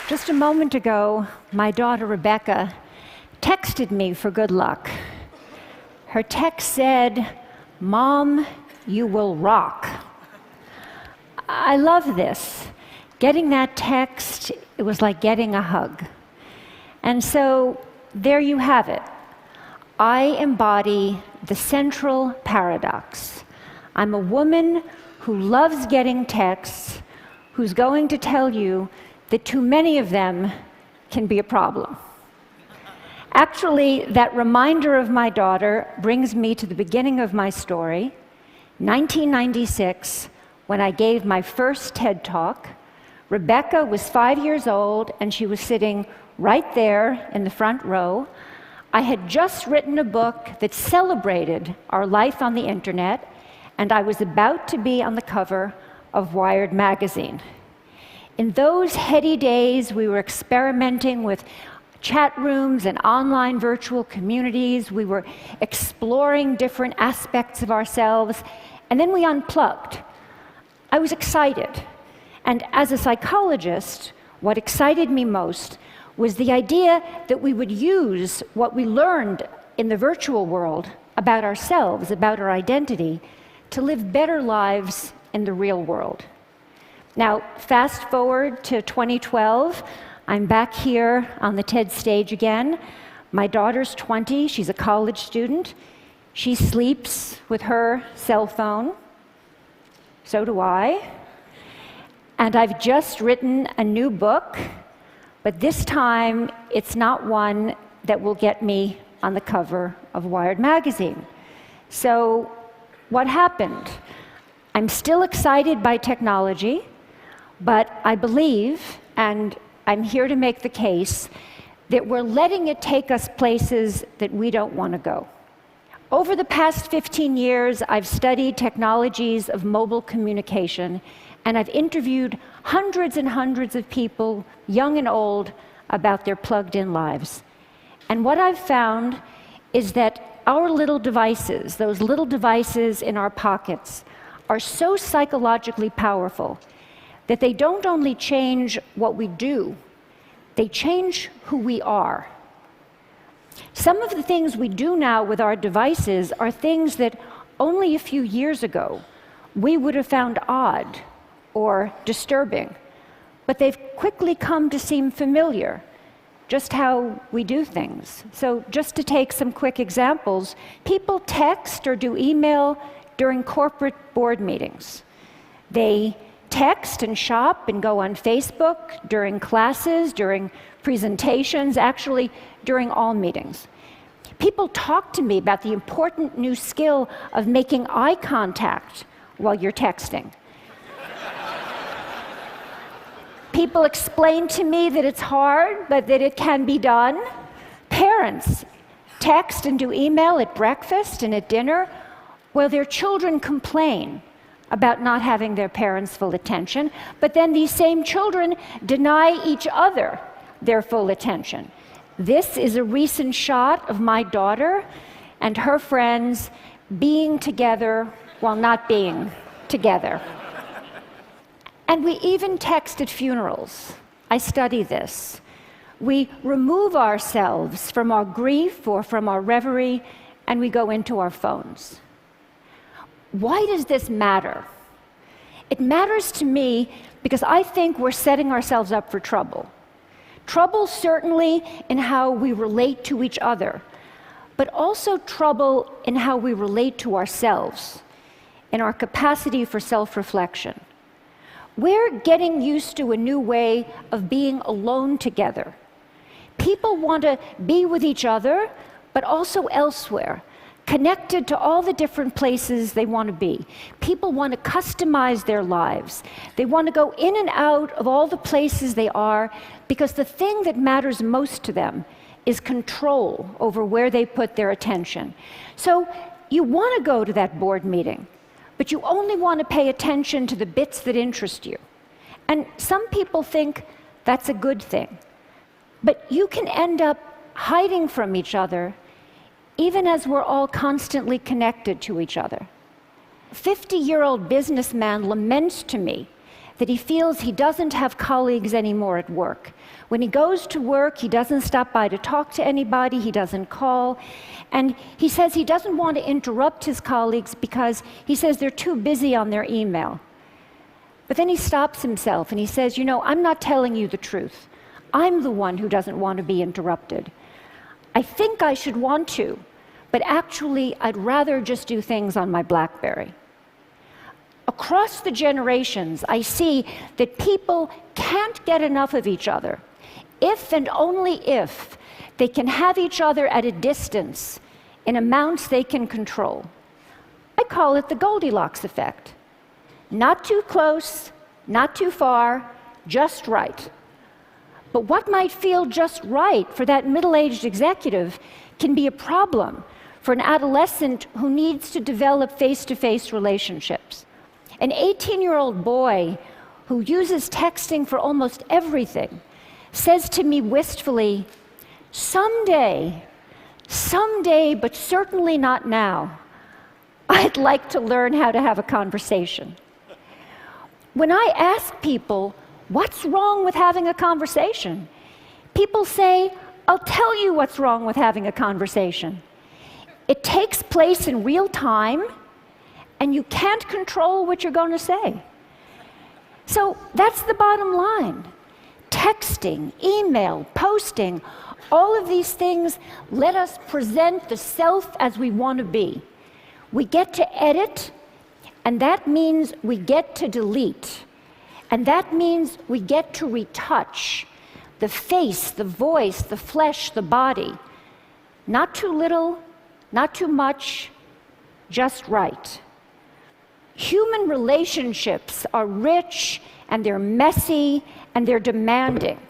Just a moment ago, my daughter Rebecca texted me for good luck. Her text said, "Mom, you will rock." I love this. Getting that text, it was like getting a hug. And so there you have it. I embody the central paradox. I'm a woman who loves getting texts, who's going to tell you that too many of them can be a problem. Actually, that reminder of my daughter brings me to the beginning of my story, 1996, when I gave my first TED Talk. Rebecca was 5 years old, and she was sitting right there in the front row. I had just written a book that celebrated our life on the internet, and I was about to be on the cover of Wired magazine. In those heady days, we were experimenting with chat rooms and online virtual communities. We were exploring different aspects of ourselves, and then we unplugged. I was excited. And as a psychologist, what excited me most was the idea that we would use what we learned in the virtual world about ourselves, about our identity, to live better lives in the real world. Now, fast forward to 2012, I'm back here on the TED stage again. My daughter's 20, she's a college student. She sleeps with her cell phone. So do I. And I've just written a new book, but this time it's not one that will get me on the cover of Wired magazine. So what happened? I'm still excited by technology, but I believe, and I'm here to make the case, that we're letting it take us places that we don't want to go. Over the past 15 years, I've studied technologies of mobile communication, and I've interviewed hundreds and hundreds of people, young and old, about their plugged-in lives. And what I've found is that our little devices, those little devices in our pockets, are so psychologically powerful that they don't only change what we do, they change who we are. Some of the things we do now with our devices are things that only a few years ago we would have found odd or disturbing, but they've quickly come to seem familiar, just how we do things. So just to take some quick examples, people text or do email during corporate board meetings. They text and shop and go on Facebook during classes, during presentations, actually during all meetings. People talk to me about the important new skill of making eye contact while you're texting. People explain to me that it's hard, but that it can be done. Parents text and do email at breakfast and at dinner, while their children complain about not having their parents' full attention, but then these same children deny each other their full attention. This is a recent shot of my daughter and her friends being together while not being together. And we even text at funerals. I study this. We remove ourselves from our grief or from our reverie, and we go into our phones. Why does this matter? It matters to me because I think we're setting ourselves up for trouble. Trouble certainly in how we relate to each other, but also trouble in how we relate to ourselves, in our capacity for self-reflection. We're getting used to a new way of being alone together. People want to be with each other, but also elsewhere, connected to all the different places they want to be. People want to customize their lives. They want to go in and out of all the places they are because the thing that matters most to them is control over where they put their attention. So you want to go to that board meeting, but you only want to pay attention to the bits that interest you. And some people think That's a good thing. But you can end up hiding from each other even as we're all constantly connected to each other. A 50-year-old businessman laments to me that he feels he doesn't have colleagues anymore at work. When he goes to work, he doesn't stop by to talk to anybody, he doesn't call, and he says he doesn't want to interrupt his colleagues because he says they're too busy on their email. But then he stops himself and he says, you know, I'm not telling you the truth. I'm the one who doesn't want to be interrupted. I think I should want to, but actually I'd rather just do things on my BlackBerry. Across the generations, I see that people can't get enough of each other if and only if they can have each other at a distance in amounts they can control. I call it the Goldilocks effect. Not too close, not too far, just right. But what might feel just right for that middle-aged executive can be a problem for an adolescent who needs to develop face-to-face relationships. An 18-year-old boy who uses texting for almost everything says to me wistfully, someday, but certainly not now, I'd like to learn how to have a conversation. When I ask people, what's wrong with having a conversation? People say, I'll tell you what's wrong with having a conversation. It takes place in real time, and you can't control what you're going to say. So that's the bottom line. Texting, email, posting, all of these things let us present the self as we want to be. We get to edit, and that means we get to delete. And that means we get to retouch the face, the voice, the flesh, the body. Not too little, not too much, just right. Human relationships are rich, and they're messy, and they're demanding.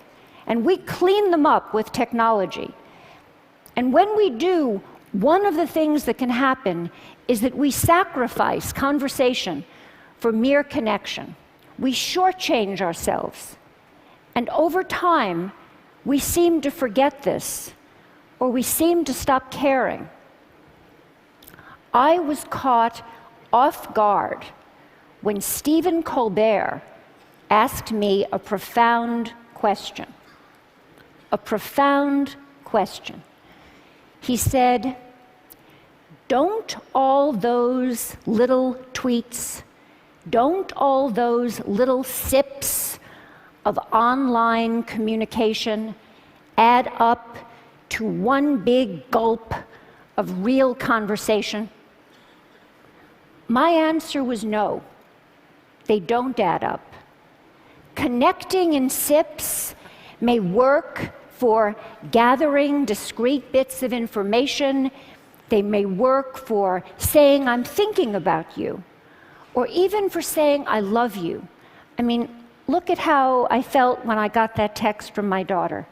And we clean them up with technology. And when we do, one of the things that can happen is that we sacrifice conversation for mere connection. We shortchange ourselves. And over time, we seem to forget this, or we seem to stop caring. I was caught off guard when Stephen Colbert asked me a profound question. A profound question. He said, don't all those little tweets, don't all those little sips of online communication add up to one big gulp of real conversation? My answer was no, they don't add up. Connecting in sips may work for gathering discrete bits of information. They may work for saying, I'm thinking about you, or even for saying, I love you. I mean, look at how I felt when I got that text from my daughter.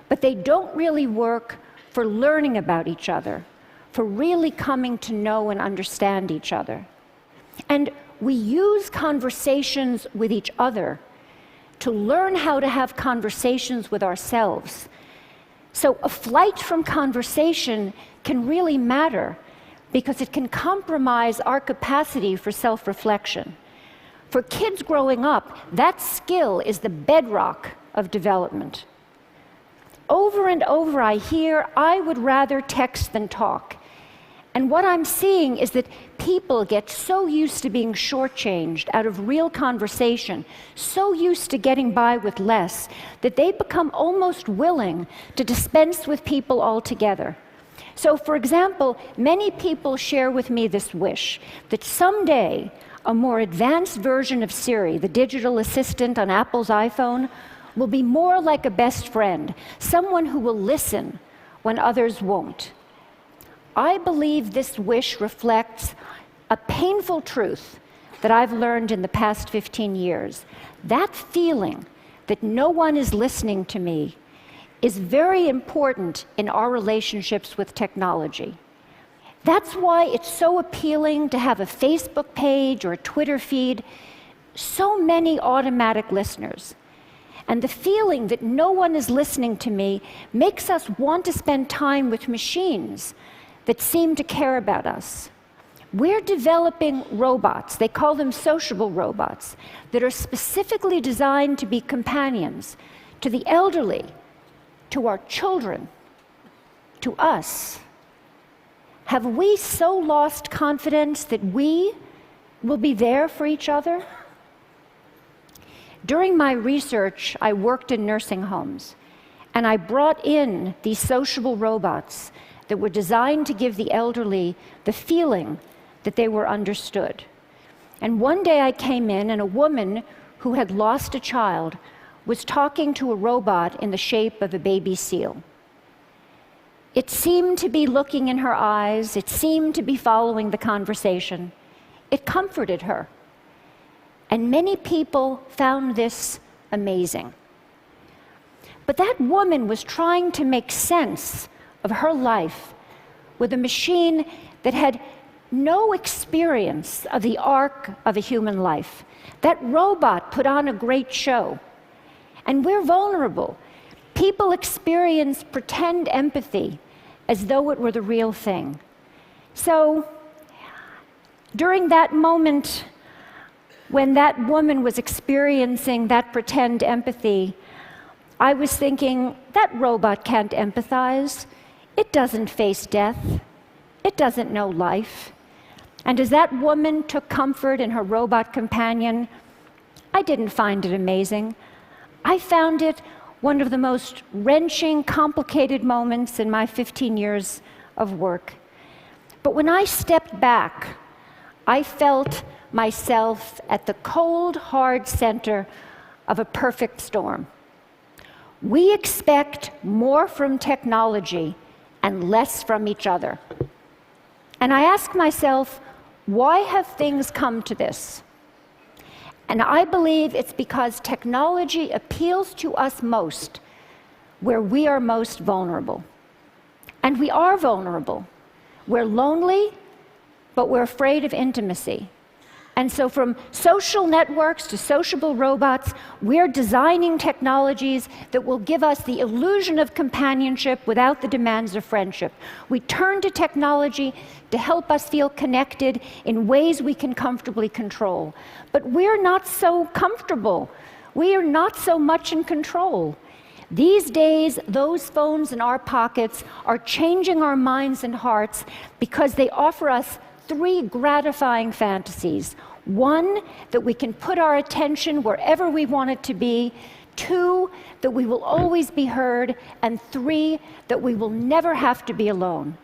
But they don't really work for learning about each other, for really coming to know and understand each other. And we use conversations with each other to learn how to have conversations with ourselves. So a flight from conversation can really matter because it can compromise our capacity for self-reflection. For kids growing up, that skill is the bedrock of development. Over and over I hear, I would rather text than talk. And what I'm seeing is that people get so used to being shortchanged out of real conversation, so used to getting by with less, that they become almost willing to dispense with people altogether. So, for example, many people share with me this wish that someday a more advanced version of Siri, the digital assistant on Apple's iPhone, will be more like a best friend, someone who will listen when others won't. I believe this wish reflects a painful truth that I've learned in the past 15 years. That feeling that no one is listening to me is very important in our relationships with technology. That's why it's so appealing to have a Facebook page or a Twitter feed, so many automatic listeners. And the feeling that no one is listening to me makes us want to spend time with machines that seem to care about us. We're developing robots, they call them sociable robots, that are specifically designed to be companions to the elderly, to our children, to us. Have we so lost confidence that we will be there for each other? During my research, I worked in nursing homes, and I brought in these sociable robots that were designed to give the elderly the feeling that they were understood. And one day I came in, and a woman who had lost a child was talking to a robot in the shape of a baby seal. It seemed to be looking in her eyes, it seemed to be following the conversation. It comforted her. And many people found this amazing. But that woman was trying to make sense of her life with a machine that had no experience of the arc of a human life. That robot put on a great show. And we're vulnerable. People experience pretend empathy as though it were the real thing. So, during that moment, when that woman was experiencing that pretend empathy, I was thinking, that robot can't empathize. It doesn't face death. It doesn't know life. And as that woman took comfort in her robot companion, I didn't find it amazing. I found it one of the most wrenching, complicated moments in my 15 years of work. But when I stepped back, I felt myself at the cold, hard center of a perfect storm. We expect more from technology and less from each other. And I ask myself, why have things come to this? And I believe it's because technology appeals to us most where we are most vulnerable. And we are vulnerable. We're lonely, but we're afraid of intimacy. And so from social networks to sociable robots, we're designing technologies that will give us the illusion of companionship without the demands of friendship. We turn to technology to help us feel connected in ways we can comfortably control. But we're not so comfortable. We are not so much in control. These days, those phones in our pockets are changing our minds and hearts because they offer us 3 gratifying fantasies. 1, that we can put our attention wherever we want it to be. 2, that we will always be heard. And 3, that we will never have to be alone.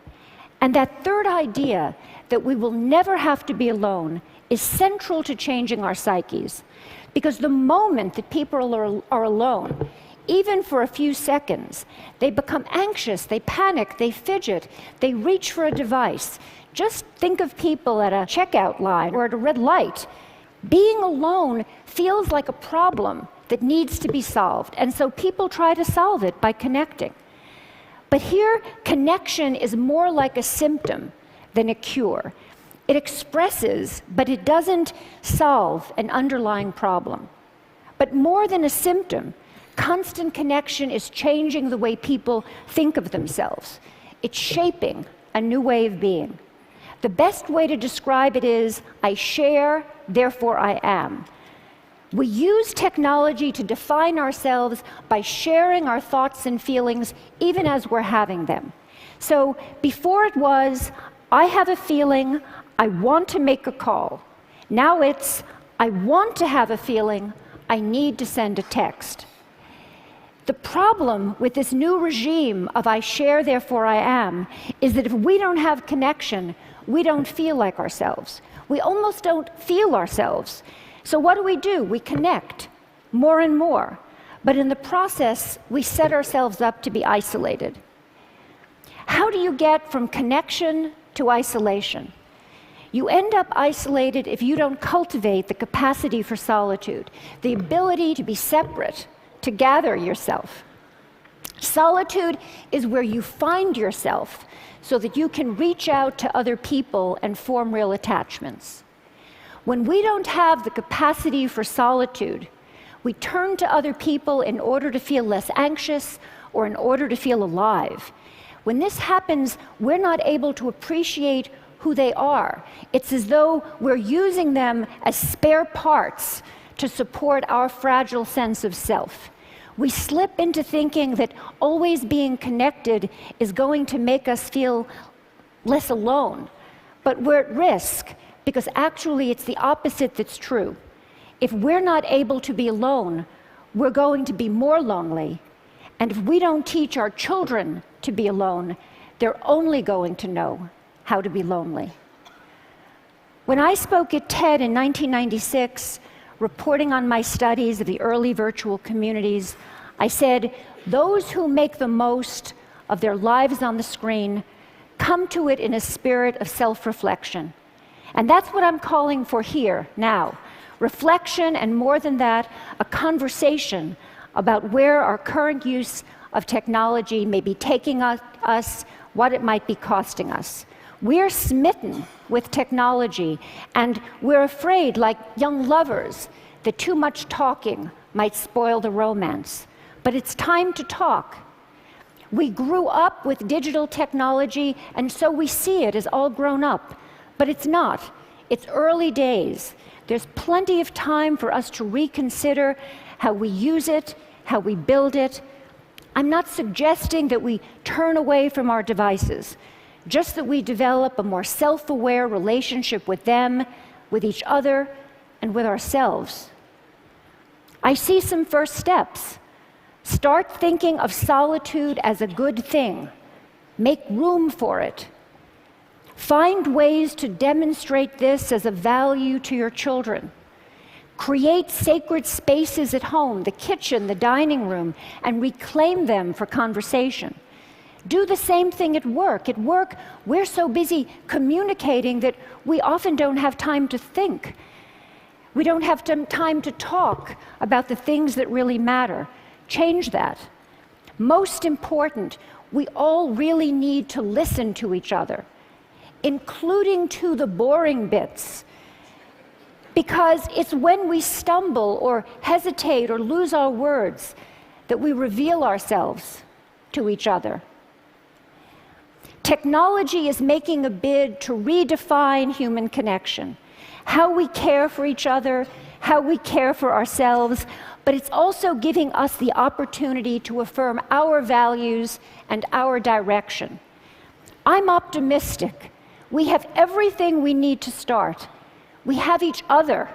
And that third idea, that we will never have to be alone, is central to changing our psyches. Because the moment that people are alone, even for a few seconds, they become anxious, they panic, they fidget, they reach for a device. Just think of people at a checkout line or at a red light. Being alone feels like a problem that needs to be solved, and so people try to solve it by connecting. But here, connection is more like a symptom than a cure. It expresses, but it doesn't solve an underlying problem. But more than a symptom, constant connection is changing the way people think of themselves. It's shaping a new way of being. The best way to describe it is, I share, therefore I am. We use technology to define ourselves by sharing our thoughts and feelings even as we're having them. So before it was, I have a feeling, I want to make a call. Now it's, I want to have a feeling, I need to send a text. The problem with this new regime of I share, therefore I am, is that if we don't have connection, we don't feel like ourselves. We almost don't feel ourselves. So what do? We connect more and more. But in the process, we set ourselves up to be isolated. How do you get from connection to isolation? You end up isolated if you don't cultivate the capacity for solitude, the ability to be separate, to gather yourself. Solitude is where you find yourself so that you can reach out to other people and form real attachments. When we don't have the capacity for solitude, We turn to other people in order to feel less anxious or in order to feel alive. When this happens, we're not able to appreciate who they are. It's as though we're using them as spare parts to support our fragile sense of self. We slip into thinking that always being connected is going to make us feel less alone. But we're at risk, because actually it's the opposite that's true. If we're not able to be alone, we're going to be more lonely. And if we don't teach our children to be alone, they're only going to know how to be lonely. When I spoke at TED in 1996, reporting on my studies of the early virtual communities, I said, those who make the most of their lives on the screen come to it in a spirit of self-reflection. And that's what I'm calling for here, now. Reflection, and more than that, a conversation about where our current use of technology may be taking us, what it might be costing us. We're smitten with technology, and we're afraid, like young lovers, that too much talking might spoil the romance. But it's time to talk. We grew up with digital technology, and so we see it as all grown up. But it's not. It's early days. There's plenty of time for us to reconsider how we use it, how we build it. I'm not suggesting that we turn away from our devices, just that we develop a more self-aware relationship with them, with each other, and with ourselves. I see some first steps. Start thinking of solitude as a good thing. Make room for it. Find ways to demonstrate this as a value to your children. Create sacred spaces at home, the kitchen, the dining room, and reclaim them for conversation. Do the same thing at work. At work, we're so busy communicating that we often don't have time to think. We don't have time to talk about the things that really matter. Change that. Most important, we all really need to listen to each other, including to the boring bits, because it's when we stumble or hesitate or lose our words that we reveal ourselves to each other. Technology is making a bid to redefine human connection, how we care for each other, how we care for ourselves, but it's also giving us the opportunity to affirm our values and our direction. I'm optimistic. We have everything we need to start. We have each other,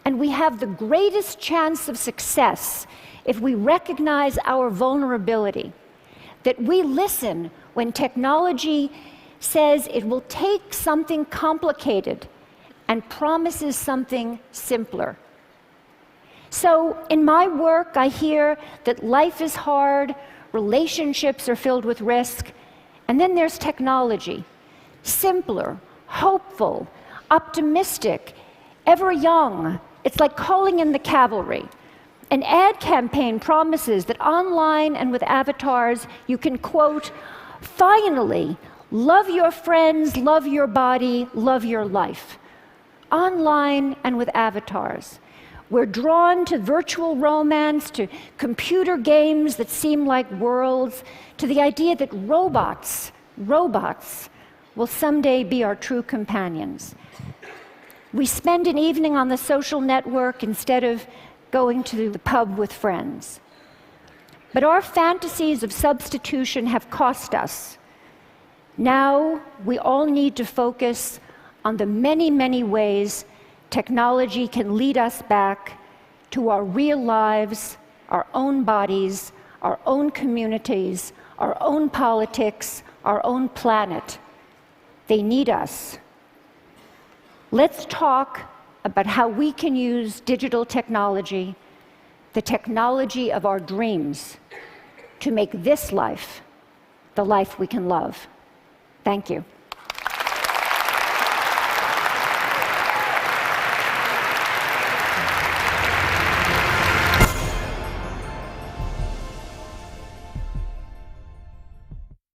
and we have the greatest chance of success if we recognize our vulnerability, that we listen when technology says it will take something complicated and promises something simpler. So in my work, I hear that life is hard, relationships are filled with risk, and then there's technology. Simpler, hopeful, optimistic, ever young. It's like calling in the cavalry. An ad campaign promises that online and with avatars, you can, quote, finally, love your friends, love your body, love your life. Online and with avatars. We're drawn to virtual romance, to computer games that seem like worlds, to the idea that robots will someday be our true companions. We spend an evening on the social network instead of going to the pub with friends. But our fantasies of substitution have cost us. Now we all need to focus on the many, many ways technology can lead us back to our real lives, our own bodies, our own communities, our own politics, our own planet. They need us. Let's talk about how we can use digital technology, the technology of our dreams, to make this life the life we can love. Thank you.